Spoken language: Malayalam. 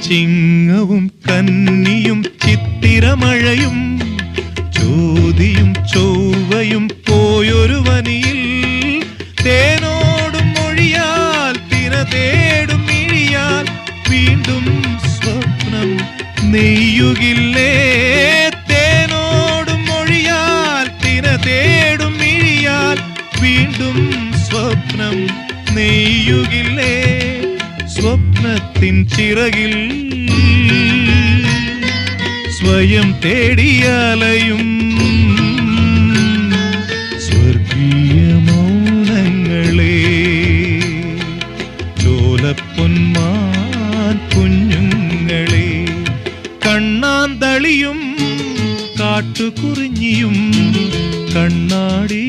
ചിങ്ങവും കന്നിയും ചിത്തിരമഴയും ചോതിയും ചൊവ്വയും പോയൊരു വനിയിൽ തേനോടും മൊഴിയാൽ തിര തേടും മിഴിയാൽ വീണ്ടും സ്വപ്നം നെയ്യുകില്ലേ? തേനോടും മൊഴിയാൽ തിര തേടും മിഴിയാൽ വീണ്ടും സ്വപ്നം നെയ്യുകില്ലേ? സ്വപ്നത്തിൻ ചിറകിൽ സ്വയം തേടിയാലയും സ്വർഗീയ മൗനങ്ങളെ ലോലപ്പൊന്മാൻ കുഞ്ഞുങ്ങളെ കണ്ണാന്തളിയും കാട്ടുകുറിഞ്ഞിയും കണ്ണാടി